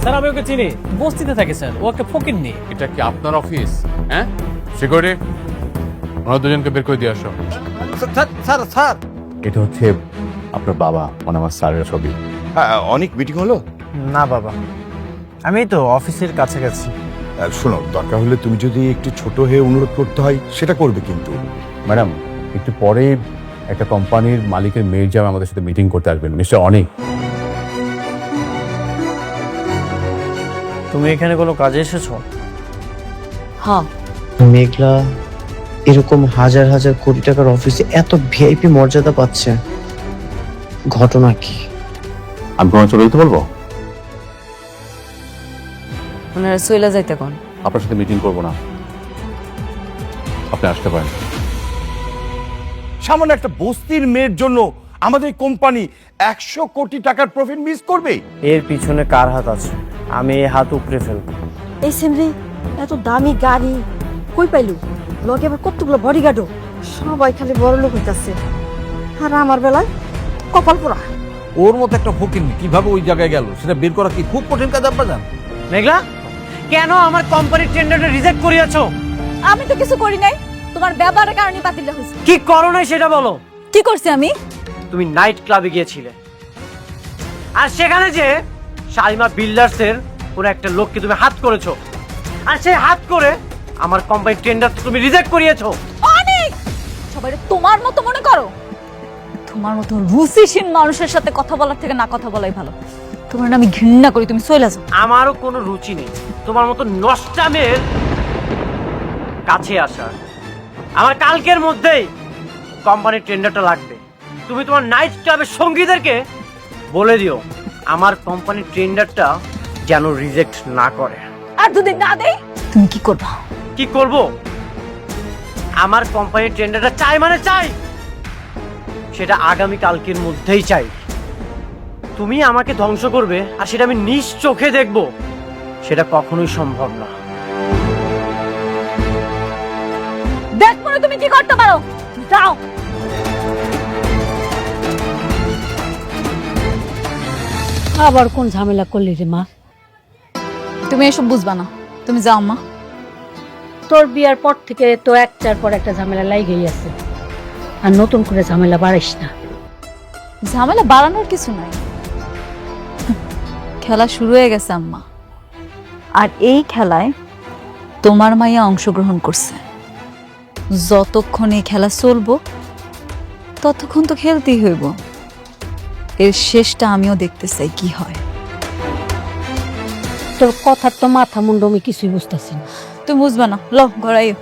Sir আমি ওকে চিনি, বস্তিতে থাকে স্যার, ও একটা ফকিন্নি। এটা কি আপনার অফিস? হ্যাঁ, সিকিউরিটি ওনার দুজনকে বের করে দিয়ে আসো। স্যার স্যার এটা হচ্ছে আপনার বাবা, মানে আমার স্যারের ছবি। অনেক মিটিং হলো? না বাবা, আমি তো অফিসের কাছাকাছি। শোনো, দরকার হলে তুমি যদি একটু ছোট হয়ে অনুরোধ করতে হয় সেটা করবে, কিন্তু ম্যাডাম একটু পরে একটা কোম্পানির মালিকের মেয়ের যাবে আমাদের সাথে মিটিং করতে আসবেন, মিস্টার অনিক। তুমি এখানে কোনো কাজে এসেছো? হ্যাঁ, মেঘলা এরকম হাজার হাজার কোটি টাকার অফিসে এত ভিআইপি মর্যাদা পাচ্ছে, ঘটনা কি? আমি কোনো চলে যেতে বলবো? ওনারা সইলা যাইতে কোন? আপনার সাথে মিটিং করবো না, আপনি আসতে পারেন। সামান্য একটা বস্তির মেয়ের জন্য আমাদের কোম্পানি 100 কোটি টাকার প্রফিট মিস করবে? এর পিছনে কার হাত আছে? আমি এই হাত উপড়ে ফেলবো। এই সেমরি এত দামি গাড়ি কই পাইলু? লগে আবার কতগুলো বডিগার্ডও, সবাই খালি বড় লোক হইতাছে, আর আমার বেলায় কপাল পোড়া। ওর মতো একটা ফকিন্নি কিভাবে ওই জায়গায় গেল সেটা বের করা কি খুব কঠিন কাজ আপনার জান? মেঘলা, কেন আমার কোম্পানির টেন্ডারটা রিজেক্ট করিয়াছো? আমি তো কিছু করি নাই, তোমার ব্যবহারের কারণে বাতিল হইছে। কি করো নাই সেটা বলো। কি করছি আমি? তুমি নাইট ক্লাবে গিয়েছিলে, আর সেখানে যে শালিমা বিল্ডার্সের কোন একটা লোককে তুমি হাত করেছো, আর সেই হাত করে আমার কোম্পানির টেন্ডার তুমি রিজেক্ট করিয়েছো। অনেক সবাই তোমার মতো মনে করো? তোমার মতো রুচিহীন মানুষের সাথে কথা বলার থেকে না কথা বলাই ভালো। তোমার আমি ঘৃণা করি, তুমি চলে যাও। আমারও কোনো রুচি নেই তোমার মতো নষ্টামের কাছে আসার। আমার কালকের মধ্যেই কোম্পানির টেন্ডারটা লাগবে। তুমি তোমার নাইট ক্লাবের সঙ্গীদেরকে বলে দিও আমার কোম্পানির টেন্ডারটা যেন রিজেক্ট না করে। আর যদি না দেই তুমি কি করবা? কি করব? আমার কোম্পানির টেন্ডারটা চাই মানে চাই, সেটা আগামী কালকের মধ্যেই চাই। তুমি আমাকে ধ্বংস করবে আর সেটা আমি নিজ চোখে দেখব, সেটা কখনোই সম্ভব না। দেখ মনে তুমি কি করতে পারো, যাও। আবার কোন ঝামেলা করলি রে মা? তুমি এসব বুঝবা না, তুমি যাও মা। তোর বিয়ার পর থেকে তো একটার পর একটা ঝামেলা লাগেই আছে, আর নতুন করে ঝামেলা বাড়াইস না। ঝামেলা বাড়ানোর কিছু নাই, খেলা শুরু হয়ে গেছে আম্মা, আর এই খেলায় তোমার মাইয়া অংশগ্রহণ করছে। যতক্ষণ এই খেলা চলবো ততক্ষণ তো খেলতেই হইব। এর শেষটা আমিও দেখতে চাই কি হয়। তোর কথার তো মাথা মুন্ড আমি কিছুই বুঝতেছি না। তুমি বুঝবা না, ল ঘরাইও।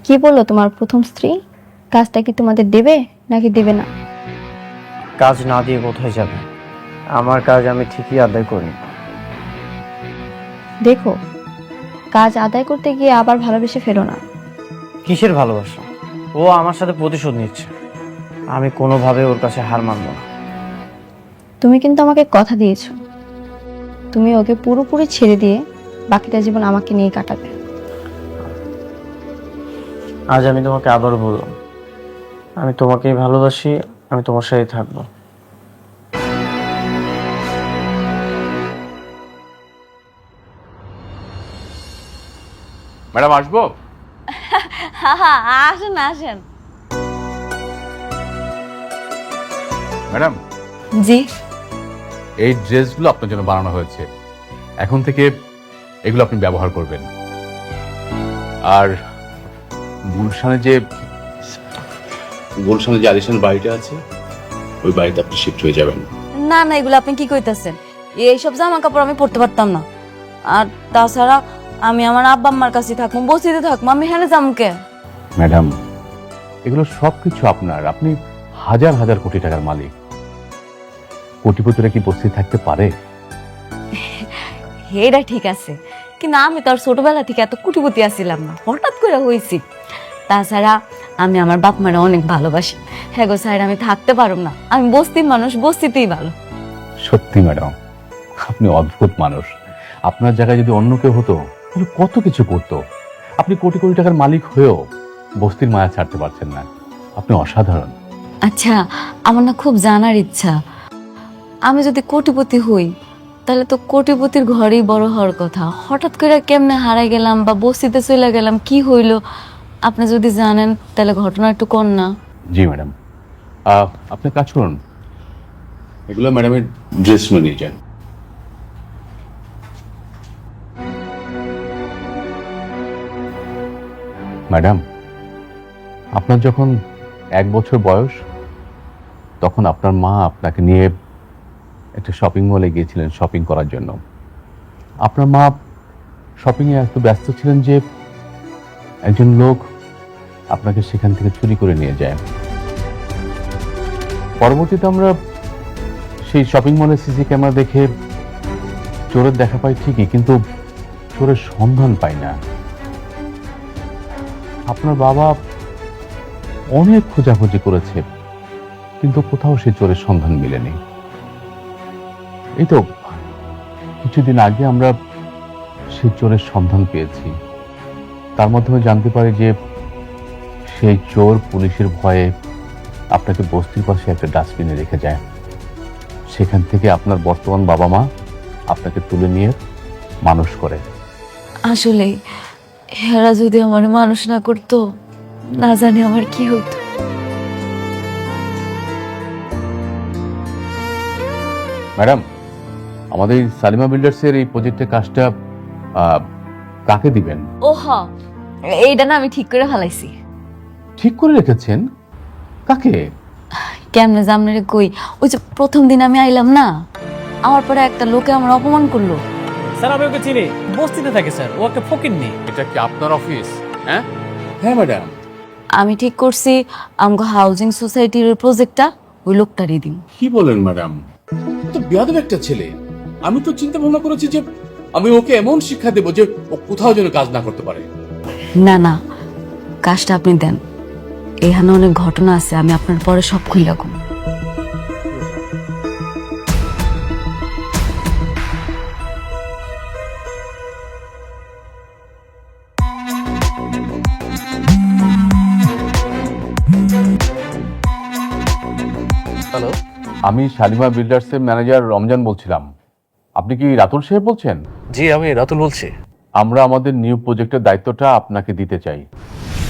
কি বললো তোমার প্রথম স্ত্রী? কাজটা কি তোমাদের দেবে নাকি দেবে না? কাজ না দিয়ে কোথায় যাবে? আমার কাজ আমি ঠিকই আদায় করি। দেখো, কাজ আদায় করতে গিয়ে আবার ভালোবেসে ফেলো না। কিসের ভালোবাসা? ও আমার সাথে প্রতিশোধ নিচ্ছে, আমি কোনোভাবে ওর কাছে হার মানব না। তুমি কিন্তু আমাকে কথা দিয়েছো, তুমি ওকে পুরোপুরি ছেড়ে দিয়ে বাকিটা জীবন আমাকে নিয়ে কাটাবে। আজ আমি তোমাকে আবারও বললাম, আমি তোমাকেই ভালোবাসি, আমি তোমার সাথে থাকবো। ম্যাডাম আসবো? আসেন আসেন। ম্যাডাম জি, এই ড্রেসগুলো আপনার জন্য বানানো হয়েছে, এখন থেকে এগুলো আপনি ব্যবহার করবেন। আর গুলশানে যে আলিশান বাড়িটা আছে ওই বাড়িতে আপনি শিফট হয়ে যাবেন। না না, এগুলো আপনি কি কইতাছেন? এইসব জামা কাপড় আমি পরতে পারতাম না। আর তাছাড়া আমি আমার আব্বা আম্মার কাছে থাকবো, বসিতে থাকবো, আমি হেনে যামকে। ম্যাডাম, এগুলো সবকিছু আপনার। আপনি হাজার হাজার কোটি টাকার মালিক। কোটিপতিরা কি বসে থাকতে পারে? এটা ঠিক আছে, কিন্তু আমি তো আর ছোটবেলা থেকে এত কোটিপতি আসছিলাম না, হঠাৎ করে হয়েছি। তাছাড়া আমি আমার বাপ মারা অনেক ভালোবাসি। হ্যাঁ গো স্যার, আমি থাকতে পারব না। আমি বস্তির মানুষ, বস্তিতেই ভালো। সত্যি ম্যাডাম, আপনি অদ্ভুত মানুষ। আপনার জায়গায় যদি অন্য কেউ হতো তাহলে কত কিছু করতো। আপনি কোটি কোটি টাকার মালিক হয়েও বস্তির মায়া ছাড়তে পারছেন না। আপনি অসাধারণ। আচ্ছা, আমার না খুব জানার ইচ্ছা, আমি যদি কোটিপতি হই তাহলে তো কোটিপতির ঘরেই বড় হওয়ার কথা। হঠাৎ করে কেমনে হারাই গেলাম বা বস্তিতে চলে গেলাম, কি হইলো? আপনি যদি জানেন তাহলে ঘটনা একটু কন না। জি ম্যাডাম, আপনি কাজ করুন, এগুলো ম্যাডামের ড্রেস নিয়ে যান। ম্যাডাম, আপনার যখন 1 বছর বয়স তখন আপনার মা আপনাকে নিয়ে একটা শপিং মলে গিয়েছিলেন শপিং করার জন্য। আপনার মা শপিংয়ে এত ব্যস্ত ছিলেন যে একজন লোক আপনাকে সেখান থেকে চুরি করে নিয়ে যায়। পরবর্তীতে আমরা সেই শপিং মলের সিসি ক্যামেরা দেখে চোরের দেখা পাই ঠিকই, কিন্তু চোরের সন্ধান পাই না। আপনার বাবা অনেক খোঁজাখুঁজি করেছে, কিন্তু কোথাও সেই চোরের সন্ধান মেলেনি। এই তো কিছুদিন আগে আমরা সেই চোরের সন্ধান পেয়েছি। তার মাধ্যমে জানতে পারি যে সেই চোর পুলিশের ভয়ে আপনাকে বস্তির পাশে একটা ডাস্টবিনে রেখে যায়। সেখান থেকে আপনার বর্তমান বাবা মা আপনাকে তুলে নিয়ে মানুষ করে। আসলে হেরা যদি আমার মানুষ না করতো, না জানি আমার কি হতো। ম্যাডাম, আমাদের সালিমা বিল্ডার্সের এই প্রজেক্টের কাজটা কাকে দিবেন? ও হ, এইটা না আমি ঠিক করে ফেলাইছি। ঠিক করে রেখেছেন? কাকে? কেমনে জামনে রে কই, ওই যে প্রথম দিন আমি আইলাম না, আমার পরে একটা লোকে আমার অপমান করলো। স্যার আমি ওকে চিনি, বস্তিতে থাকে স্যার, ও একটা ফকিন্নি। এটা কি আপনার অফিস? হ্যাঁ হ্যাঁ ম্যাডাম, আমি ঠিক করছি আমগো হাউজিং সোসাইটির ওই প্রজেক্টটা ওই লোকটারই দিন। কি বলেন ম্যাডাম? তো বেয়াদব একটা ছেলে। আমি তো চিন্তা ভাবনা করেছি যে আমি ওকে এমন শিক্ষা দেবো যে ও কোথাও যেন কাজ না করতে পারে। না না, কাজটা আপনি দেন, এখানে অনেক ঘটনা আছে, আমি আপনার পরে সব খুইলা কম। হ্যালো, আমি শালিমা বিল্ডার্সের ম্যানেজার রমজান বলছিলাম। আপনি কি রাতুল সাহেব বলছেন? জি আমি রাতুল বলছি। আমরা আমাদের নিউ প্রজেক্টের দায়িত্বটা আপনাকে দিতে চাই।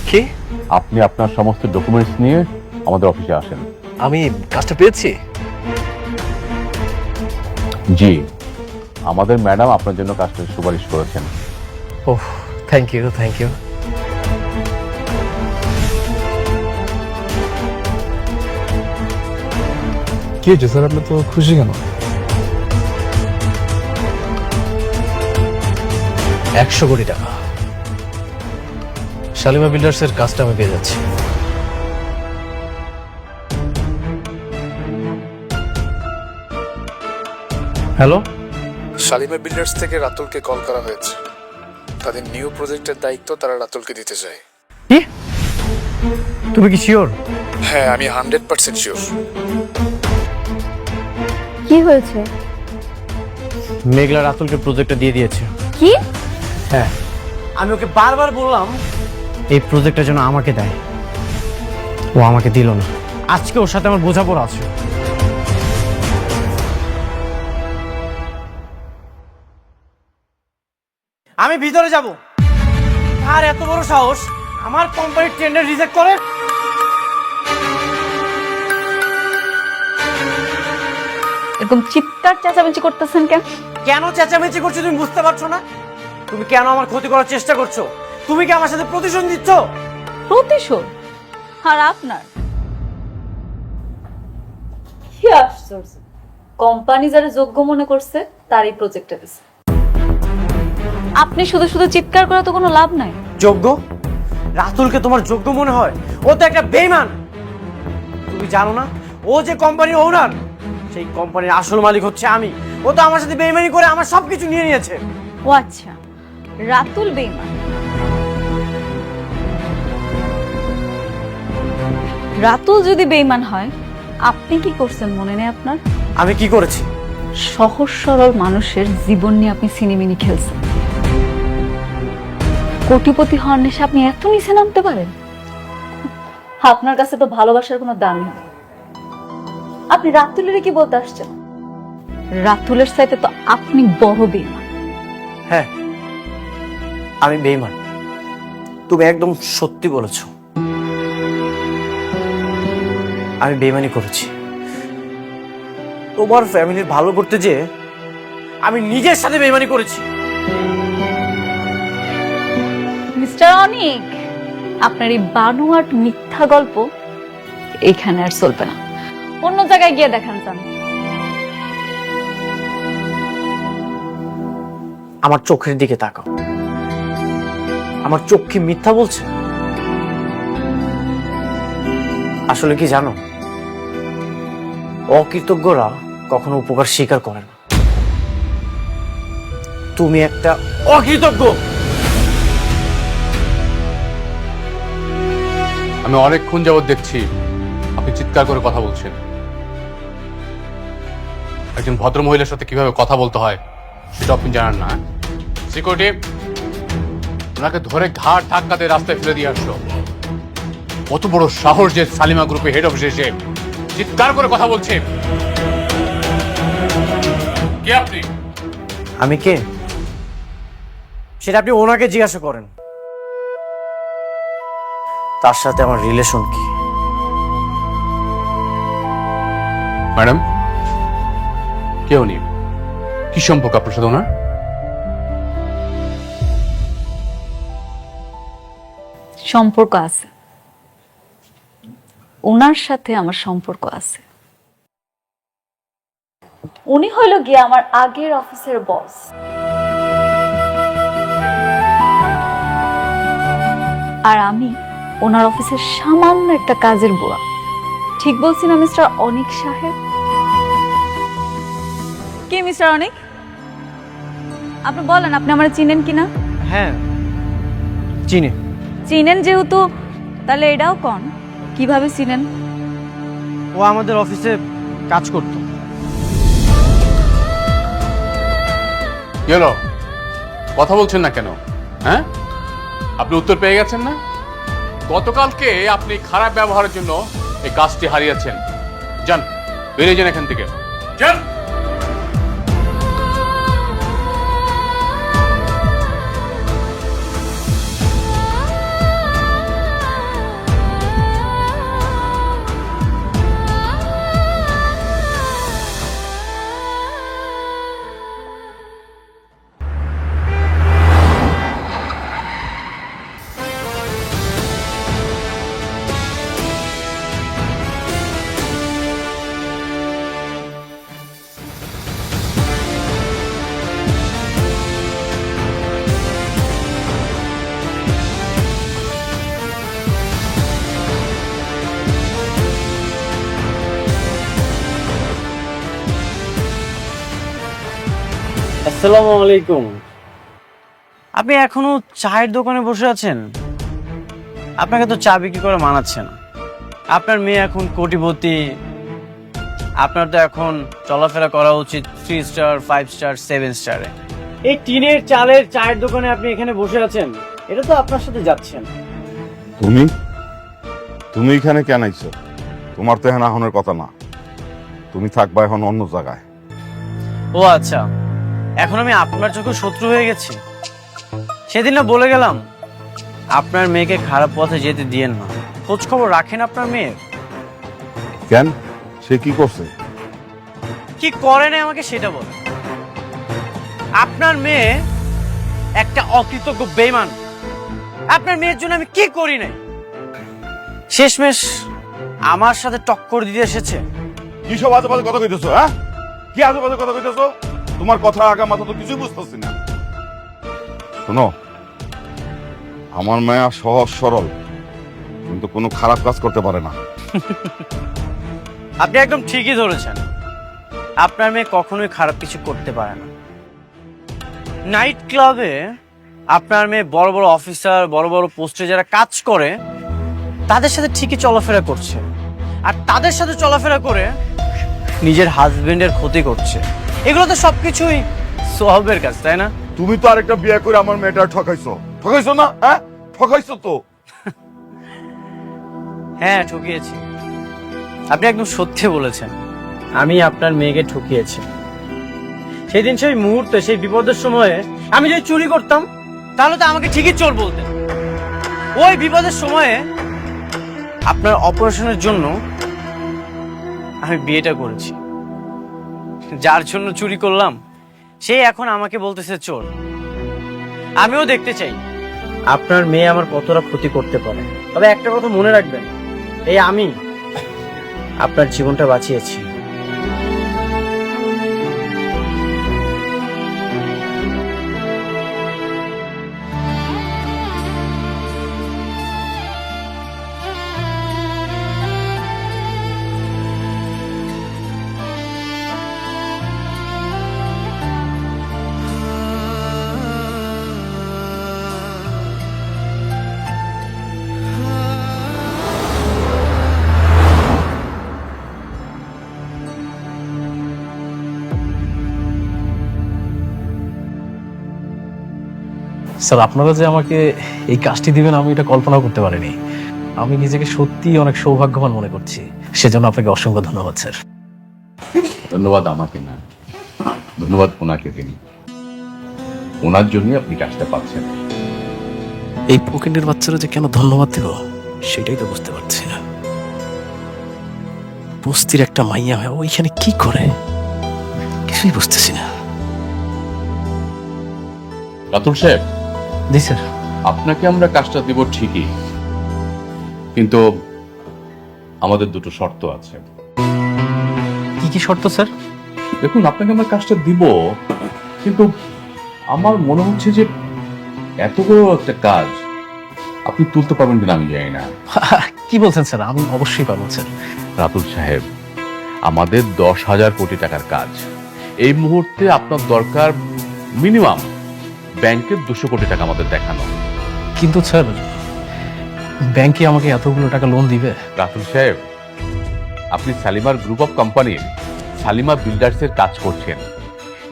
কি? আপনি আপনার সমস্ত ডকুমেন্টস নিয়ে আমাদের অফিসে আসেন। আমি কাজটা পেয়েছি? জি, আমাদের ম্যাডাম আপনার জন্য কাজটা সুপারিশ করেছেন। ওহ, থ্যাংক ইউ থ্যাংক ইউ। কি হয়েছে স্যার, আপনি তো খুশি কেন? 100 কোটি টাকা শালিমা বিল্ডার্সের কাজটা আমি পেয়ে যাচ্ছি। হ্যালো, শালিমা বিল্ডার্স থেকে রাতুলকে কল করা হয়েছে। তাদের নিউ প্রজেক্টের দায়িত্ব তারা রাতুলকে দিতে চায়। কি? তুমি কি শিওর? হ্যাঁ, আমি 100% শিওর। কি হয়েছে? মেঘলা রাতুলকে প্রজেক্টটা দিয়ে দিয়েছে। কি? হ্যাঁ, আমি ওকে বারবার বললাম এই প্রজেক্টটা যেন আমাকে দেয়, ও আমাকে দিল না। আজকে ওর সাথে আমার বোঝাপড়া আছে। আমি ভিতরে যাব। আর এত বড় সাহস আমার কোম্পানির টেন্ডার রিজেক্ট করে? এরকম চিৎকার চেঁচামেচি করতেছেন কেন? কেন চেঁচামেচি করছো তুমি বুঝতে পারছো না? তুমি কেন আমার ক্ষতি করার চেষ্টা করছো? তুমি কি আমার সাথে প্রতিশোধ দিচ্ছ? প্রতিশোধ? আর আপনার কি আশ্চর্য, কোম্পানি যারা যোগ্য মনে করছে তারই প্রজেক্টে দিছে। আপনি শুধু শুধু চিৎকার করে তো কোনো লাভ নাই। যোগ্য? রাতুলকে তোমার যোগ্য মনে হয়? ও তো একটা বেঈমান। তুমি জানো না ও যে কোম্পানির ওনার, সেই কোম্পানির আসল মালিক হচ্ছে আমি। ও তো আমার সাথে বেঈমানি করে আমার সবকিছু নিয়ে নিয়েছে। ও আচ্ছা, রাতুল বেঈমান। রাতুল যদি বেঈমান হয়, আপনি কি করছেন মনে নেই আপনার? আমি কি করেছি? সহজ সরল মানুষের জীবন নিয়ে আপনি সিনেমিনি খেলছেন। কোটিপতি হওয়ার নেশে আপনি এত নিচে নামতে পারেন? আপনার কাছে তো ভালোবাসার কোনো দামই নেই। আপনি রাতুলের কি বলতে আসছেন? রাতুলের সাথে তো আপনি বড় বেঈমান। হ্যাঁ, আমি বেঈমান। তুমি একদম সত্যি বলেছো, আমি বেঈমানি করেছি। তোমার ফ্যামিলির ভালো করতে যে আমি নিজের সাথে বেঈমানি করেছি। মিস্টার অনিক, আপনার এই বানোয়াট মিথ্যা গল্প এখানে আর চলবে না। অন্য জায়গায় গিয়ে দেখান যান। আমার চোখের দিকে তাকাও। আমার চোখ কি মিথ্যা বলছে? আসলে কি জানো, অকৃতজ্ঞরা কখনো উপকার স্বীকার করে না। তুমি একটা অকৃতজ্ঞ। আমি অনেকক্ষণ যাবৎ দেখছি আপনি চিৎকার করে কথা বলছেন। একজন ভদ্র মহিলার সাথে কিভাবে কথা বলতে হয় সেটা আপনি জানেন না। সিকিউরিটি, ওনাকে ধরে ঘাট ধাক্কা দিয়ে রাস্তায় ফেলে দিয়ে আসলো। কত বড় সাহস যে সালিমা গ্রুপে হেড অফিসে এসে চিৎকার করে কথা বলছে। কে আপনি? আমি কে সেটা আপনি ওনাকে জিজ্ঞাসা করেন। তার সাথে আমার রিলেশন কি? ম্যাডাম, কে উনি? কি সম্পর্ক আপনার সাথে ওনার? সম্পর্ক আছে, ওনার সাথে আমার সম্পর্ক আছে। উনি হইল গিয়ে আমার আগের অফিসের বস। আর আমি ওনার অফিসের সামান্য একটা কাজের বুয়া। ঠিক বলছি না মিস্টার অনিক সাহেব? কি মিস্টার অনিক, আপনি বলেন আপনি আমার চিনেন কিনা? হ্যাঁ, চিনি। চিনেন যেহেতু, তাহলে এটাও কন কিভাবে চিনেন? ও আমাদের অফিসে কাজ করত। কি হলো, কথা বলছেন না কেন? হ্যাঁ, আপনি উত্তর পেয়ে গেছেন না? গতকালকে আপনি খারাপ ব্যবহারের জন্য এই কাজটি হারিয়েছেন। যান, বেরিয়ে যান এখান থেকে, যান। আসসালামু আলাইকুম। আপনি এখনো চায়ের দোকানে বসে আছেন? আপনাকে তো চা বিক্রি করে মানাচ্ছে না। আপনার মেয়ে এখন কোটিপতি, আপনার তো এখন চলাফেরা করা উচিত 3 স্টার, 5 স্টার, 7 স্টারে। এই টিনের চালের চায়ের দোকানে আপনি এখানে বসে আছেন, এটা তো আপনার সাথে যাচ্ছেন। তুমি এখানে কেন আইছো? তোমার তো এখন আহনের কথা না। তুমি থাকবা এখন অন্য জায়গায়। ও আচ্ছা, এখন আমি আপনার চোখে শত্রু হয়ে গেছি? সেদিন না বলে গেলাম আপনার মেয়েকে খারাপ পথে যেতে দিয়েন না। খোঁজ খবর রাখেন আপনার মেয়ের। কেন, সে কি করছে? কি করে না আমাকে সেটা বলেন। আপনার মেয়ে একটা অকৃতজ্ঞ বেঈমান। আপনার মেয়ের জন্য আমি কি করি নাই? শেষমেশ আমার সাথে টক্কর দিতে এসেছে। কি সব আজে বাজে কথা কইতেছো? হ্যাঁ, কি আজে বাজে কথা কইতেছো? তোমার কথা আগা মাথা তো কিছুই বুঝতেছি না। শোনো, আমার মায়া সহজ সরল, কিন্তু কোনো খারাপ কাজ করতে পারে না। আপনি একদম ঠিকই ধরেছেন, আপনার মেয়ে কখনোই খারাপ কিছু করতে পারে না। নাইট ক্লাবে আপনার মেয়ে বড় বড় অফিসার, বড় বড় পোস্টে যারা কাজ করে তাদের সাথে ঠিকই চলাফেরা করছে, আর তাদের সাথে চলাফেরা করে নিজের হাজবেন্ডের ক্ষতি করছে। এগুলো তো সবকিছুই সোহাবের কাজ, তাই না? তুমি তো আরেকটা বিয়ে করে আমার মেয়েটা ঠকাইছো, ঠকাইছো না? হ্যাঁ, ঠকাইছো তো। হ্যাঁ, ঠকিয়েছি। আপনি একদম সত্যি বলেছেন, আমি আপনার মেয়েকে ঠকিয়েছি। সেই দিন, সেই মুহূর্তে, সেই বিপদের সময়ে আমি যদি চুরি করতাম তাহলে তো আমাকে ঠিকই চোর বলতেন। ওই বিপদের সময়ে আপনার অপারেশনের জন্য আমি বিয়েটা করেছি। যার জন্য চুরি করলাম সে এখন আমাকে বলতেছে চোর। আমিও দেখতে চাই আপনার মেয়ে আমার কতটা ক্ষতি করতে পারে। তবে একটা কথা মনে রাখবেন, এই আমি আপনার জীবনটা বাঁচিয়েছি। স্যার, আপনারা যে আমাকে এই কাজটি দিবেন আমি এটা কল্পনাও করতে পারিনি। আমি নিজেকে সত্যি অনেক সৌভাগ্যবান মনে করছি। সেজন্য আপনাকে অসংখ্য ধন্যবাদ স্যার। ধন্যবাদ আমাকে না, ধন্যবাদ ওনাকে দিন। ওনার জন্যই আপনি কাজটা পাচ্ছেন। এই ফকিন্ডের বাচ্চারা যে কেন ধন্যবাদ দেব সেটাই তো বুঝতে পারছি না। বস্তির একটা মাইয়া হয় ওইখানে কি করে কিছুই বুঝতেছি না। রাতুল সাহেব, জি স্যার। আপনাকে আমরা কাজটা দিব ঠিকই, কিন্তু আমাদের দুটো শর্ত আছে। কি কি শর্ত স্যার? দেখুন, আপনাকে আমরা কাজটা দিব, কিন্তু আমার মনে হচ্ছে যে এত বড় একটা কাজ আপনি তুলতে পারবেন কিনা আমি জানি না। কি বলছেন স্যার? আমি অবশ্যই পারবো স্যার। রাতুল সাহেব, আমাদের 10,000 কোটি টাকার কাজ। এই মুহূর্তে আপনার দরকার মিনিমাম ব্যাংকের 200 কোটি টাকা আমাদের দেখানো। কিন্তু স্যার, ব্যাংকে আমাকে এতগুলো টাকা লোন দিবে? রাতুল সাহেব, আপনি সালিমার গ্রুপ অফ কোম্পানির সালিমা বিল্ডার্সের কাজ করছেন।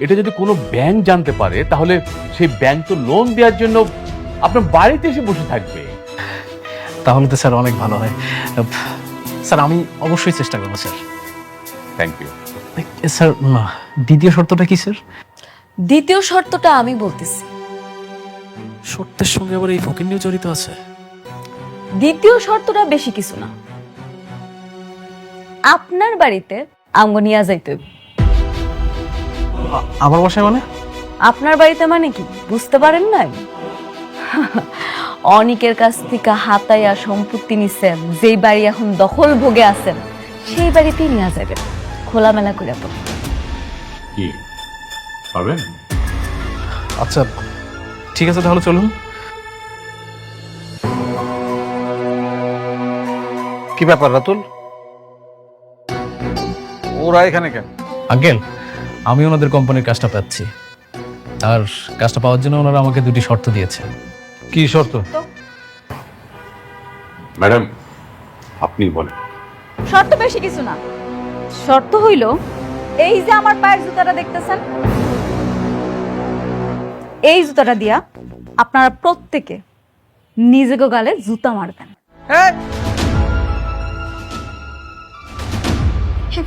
এটা যদি কোনো ব্যাংক জানতে পারে তাহলে সেই ব্যাংক তো লোন দেওয়ার জন্য আপনার বাড়িতে এসে বসে থাকবে। তাহলে তো স্যার অনেক ভালো হয়। স্যার, আমি অবশ্যই চেষ্টা করবো স্যার। Thank you sir. দ্বিতীয় শর্তটা কি স্যার? দ্বিতীয় শর্তটা আমি বলতেছি। শর্তের সঙ্গে আবার এই ফকিন্নিও জড়িত আছে? দ্বিতীয় শর্তটা বেশি কিছু না, আপনার বাড়িতে আমগো নিয়ে যাইতে হইব। আমার বাসায় মানে? আপনার বাড়িতে মানে কি বুঝতে পারেন নাই? অনেকের কাছ থেকে হাতাইয়া সম্পত্তি নিছেন, যেই বাড়ি এখন দখল ভোগে আছেন সেই বাড়িতেই নিয়ে যাবেন, খোলামেলা করে। তো কি পারবেন? আচ্ছা ঠিক আছে, তাহলে চলুন। কি ব্যাপার রাতুল, ওরা এখানে কেন? আঙ্কেল, আমি ওনাদের কোম্পানির কাজটা পাচ্ছি, আর কাজটা পাওয়ার জন্য ওনারা আমাকে দুটি শর্ত দিয়েছে। কি শর্ত? ম্যাডাম, আপনি বলেন। শর্ত বেশি কিছু না, শর্ত হইল এই যে আমার পায়ের জুতাটা দেখতেছেন, এই জুতাটা দিয়া আপনারা প্রত্যেকে নিজেকে গালে জুতা মারবেন।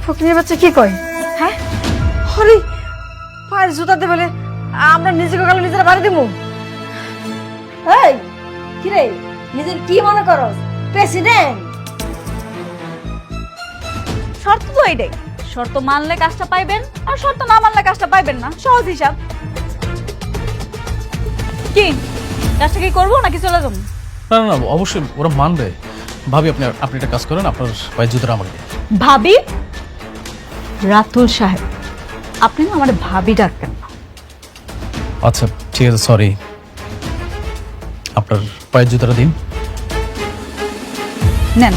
ফকিরের বাচ্চা কি কয়? হ্যাঁ, হরি পায়ের জুতাতে বলে আমরা নিজেকে গালে নিজেরা বাড়ি দিব? এই কিরে, নিজের কি মনে করো প্রেসিডেন্ট? শর্ত তো এইটাই, শর্ত মানলে কাজটা পাইবেন আর শর্ত না মানলে কাজটা পাইবেন না, সহজ হিসাব। কি কাজটা কি করবো নাকি চলে যাবো? না না না, অবশ্যই ওরা মানবে। ভাবি আপনি আপনি একটা কাজ করেন, আপনার পায়ের জুতোটা আমাকে দিন। ভাবি? রাতুল সাহেব, আপনি না আমার ভাবি ডাকবেন না। আচ্ছা ঠিক আছে, সরি। আপনার পায়ের জুতোটা দিন। নেন।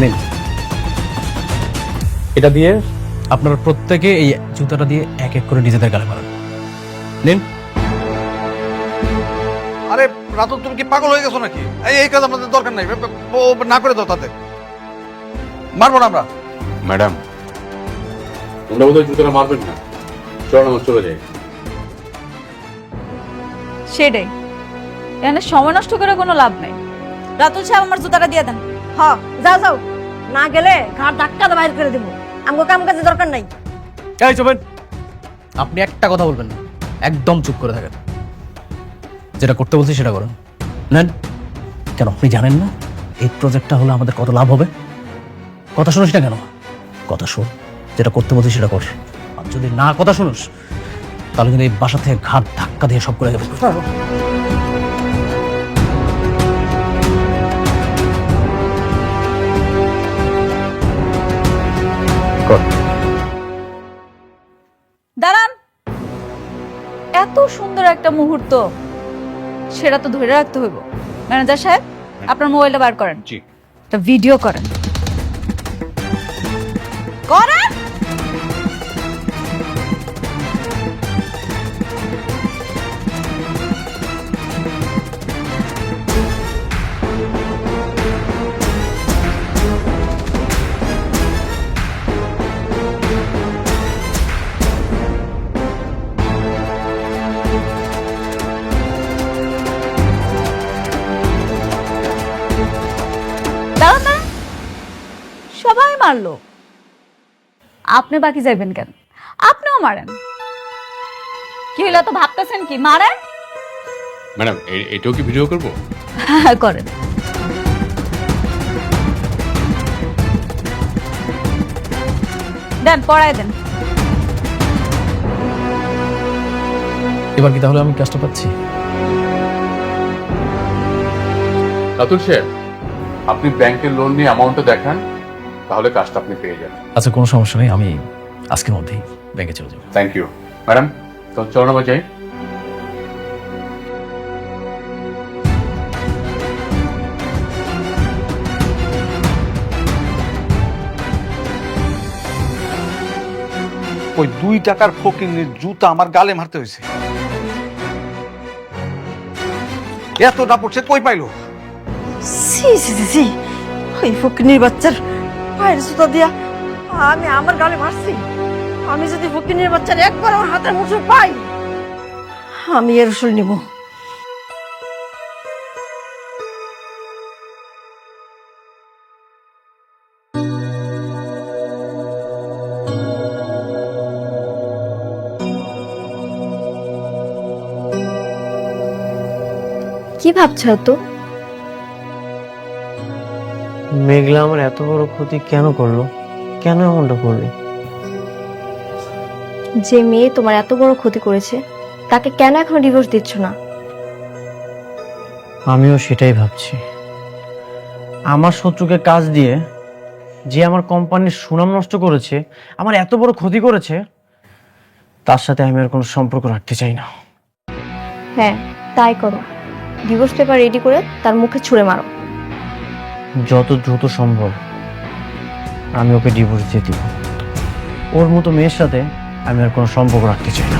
নিন। এটা দিয়ে আপনারা প্রত্যেকে এই জুতাটা দিয়ে এক এক করে নিজেদের গালে মারেন। নিন। আরে রাতুল, তুমি কি পাগল হয়ে গেছো নাকি? এই কাজ আমাদের দরকার নাই, ও না করে দাও, তাতে মারবো না আমরা। ম্যাডাম, তোমরা বোধহয় জুতোটা মারবেন না। চলো আমরা চলে যাই। সেটাই, এখানে সময় নষ্ট করে কোনো লাভ নাই। রাতুল সাহেব, আমার জুতাটা দিয়ে দেন। হ্যাঁ, যাও যাও, না গেলে ঘাট ধাক্কা দিয়ে বাইর করে দেবো। আমাকে কাম কাজে দরকার নাই। এই চুপেন, আপনি একটা কথা বলবেন না, একদম চুপ করে থাকেন। যেটা করতে বলছি সেটা করুন। নেন। কেন আপনি জানেন না এই প্রজেক্টটা হলে আমাদের কত লাভ হবে? কথা শুনিস না কেন? কথা শোন, যেটা করতে বলছি সেটা কর। আর যদি না কথা শুনিস তাহলে কিন্তু এই বাসা থেকে ঘাট ধাক্কা দিয়ে সব করে দেবে। দাঁড়ান, এত সুন্দর একটা মুহূর্ত, সেটা তো ধরে রাখতে হইব। ম্যানেজার সাহেব, আপনার মোবাইলটা বার করেন। জি। একটা ভিডিও করেন। করেন। দাঁড়ান না, সবাই মারলো, আপনি বাকি যাইবেন কেন? আপনিও মারেন। কি হইলো, তো ভাবতেছেন কি? মারেন। ম্যাডাম, এটাও কি ভিডিও করবো? হ্যাঁ, করেন। দেন, পড়ায় দেন। এবার কি তাহলে আমি কাজটা পাচ্ছি? রাতুল সাহেব, আপনি ব্যাংকের লোন নিয়ে অ্যামাউন্টটা দেখান, তাহলে কাজটা আপনি পেয়ে যাবেন। আচ্ছা, কোনো সমস্যা নেই, আমি আজকের মধ্যেই ব্যাংকে চলে যাবো। Thank you madam. তো চলো না যাই। ওই 2 টাকার ফকিনের জুতা আমার গালে মারতে হয়েছে। এতটা পড়ছে কই পাইলো? সি সি সি সি, ওই ফকিনীর বাচ্চার পায়ের জুতা দিয়া আমি আমার গালে মারছি। আমি যদি ফকিনীর বাচ্চার একবার আমার হাতের মুঠো পাই, আমি এর রসুল নিব। কি ভাবছো তো? মেঘলা আমার এত বড় ক্ষতি কেন করলো? কেন এমনটা করলো? যে মেয়ে তোমার এত বড় ক্ষতি করেছে তাকে কেন এখনো ডিভোর্স দিচ্ছ না? আমিও সেটাই ভাবছি। আমার শত্রুকে কাজ দিয়ে যে আমার কোম্পানির সুনাম নষ্ট করেছে, আমার এত বড় ক্ষতি করেছে, তার সাথে আমি আর কোনো সম্পর্ক রাখতে চাই না। হ্যাঁ, তাই করো। ডিভোর্স পেপার রেডি করে তার মুখে ছুঁড়ে মারো। যত দ্রুত সম্ভব আমি ওকে ডিভোর্স দিয়ে দিব। ওর মতো মেয়ের সাথে আমি আর কোনো সম্পর্ক রাখতে চাই না।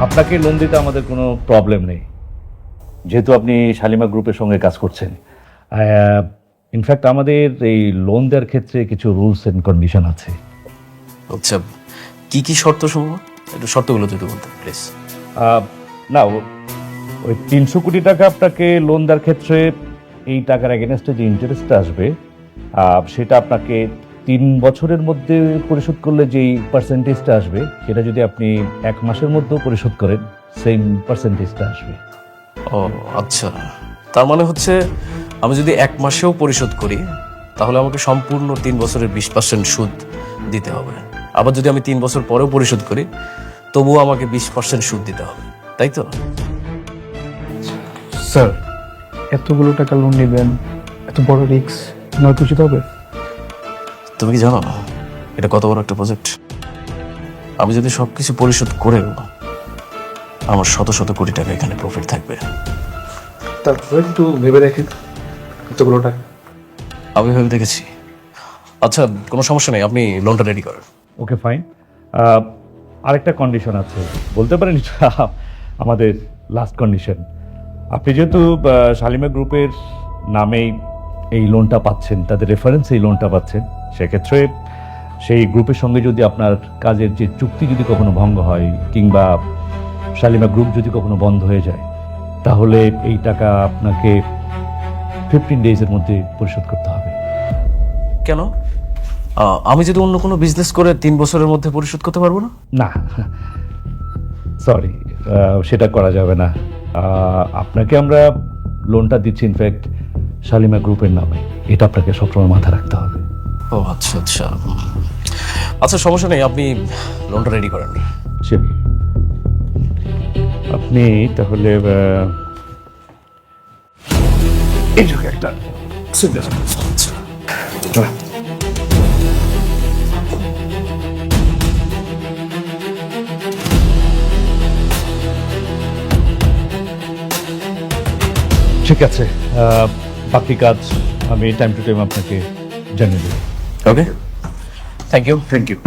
আপনাকে লোন দিতে আমাদের কোনো প্রবলেম নেই, যেহেতু আপনি শালিমা গ্রুপের সঙ্গে কাজ করছেন। ইনফ্যাক্ট আমাদের এই লোন দেওয়ার ক্ষেত্রে কিছু রুলস এন্ড কন্ডিশন আছে। আচ্ছা, কি কি শর্ত সমূহ? একটু শর্তগুলো যদি বলতেন প্লিজ। না, ওই 300 কোটি টাকা আপনাকে লোন দেওয়ার ক্ষেত্রে এই টাকার এগেনস্টে যে ইন্টারেস্টটা আসবে, সেটা আপনাকে 3 বছরের মধ্যে পরিশোধ করলে যেই পার্সেন্টেজটা আসবে, সেটা যদি আপনি 1 মাসের মধ্যেও পরিশোধ করেন, সেম পার্সেন্টেজটা আসবে। ও আচ্ছা, তার মানে হচ্ছে আমি যদি 1 মাসেও পরিশোধ করি তাহলে আমাকে সম্পূর্ণ 3 বছরের 20% সুদ দিতে হবে। আবার যদি আমি 3 বছর পরেও পরিশোধ করি তবুও আমাকে 20% সুদ দিতে হবে, তাই তো? স্যার, এতগুলো টাকা লোন নেবেন, এত বড় রিস্ক নয় উচিত হবে? তুমি কি জানো এটা কত বড় একটা প্রজেক্ট? আমি যদি সবকিছু পরিশোধ করেও আমার শত শত কোটি টাকা এখানে প্রফিট থাকবে। তারপরে একটু ভেবে দেখেন এতগুলো টাকা। আমি ভেবে দেখেছি। আচ্ছা, কোনো সমস্যা নেই, আপনি লোনটা রেডি করেন। ওকে, ফাইন। আরেকটা কন্ডিশন আছে, বলতে পারেন এটা আমাদের লাস্ট কন্ডিশন। আপনি যেহেতু শালিমা গ্রুপের নামেই এই লোনটা পাচ্ছেন, তাদের রেফারেন্স এই লোনটা পাচ্ছেন, সেক্ষেত্রে সেই গ্রুপের সঙ্গে যদি আপনার কাজের যে চুক্তি যদি কখনো ভঙ্গ হয় কিংবা শালিমা গ্রুপ যদি কখনো বন্ধ হয়ে যায়, তাহলে এই টাকা আপনাকে 15 ডেজের মধ্যে পরিশোধ করতে হবে। কেন? আমি যদি অন্য কোনো বিজনেস করে 3 বছরের মধ্যে পরিশোধ করতে পারবো না? না, সরি, সেটা করা যাবে না। আপনাকে আমরা লোনটা দিচ্ছি ইনফ্যাক্ট শালিমা গ্রুপের নামে, এটা আপনাকে সবসময় মাথায় রাখতে হবে। ও আচ্ছা আচ্ছা আচ্ছা, সমস্যা নেই, আপনি লোনটা রেডি করেন। শিওর। আপনি তাহলে এই যে একটা ঠিক আছে, বাকি কাজ আমি টাইম টু টাইম আপনাকে জানিয়ে দেব। Okay, thank you. Thank you.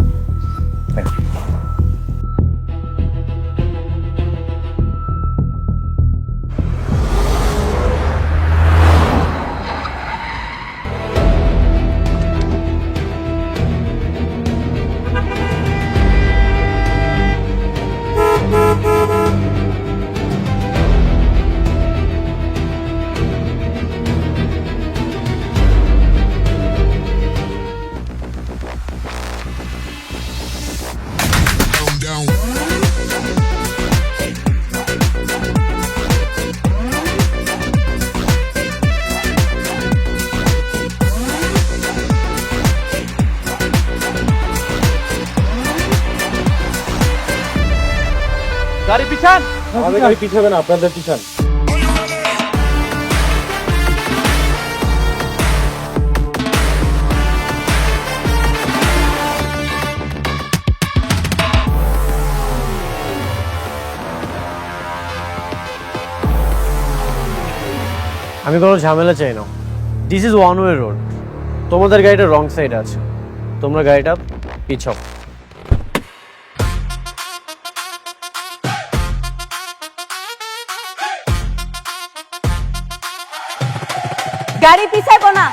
গাড়ি পিছান। আমাদের গাড়ি পিছাবে না, আপনাদের পিছান। আমি কোনো ঝামেলা চাই না। This is one way road. তোমাদের গাড়িটা রং সাইডে আছে, তোমরা গাড়িটা পিছাও। গাড়ি পিছাবো না।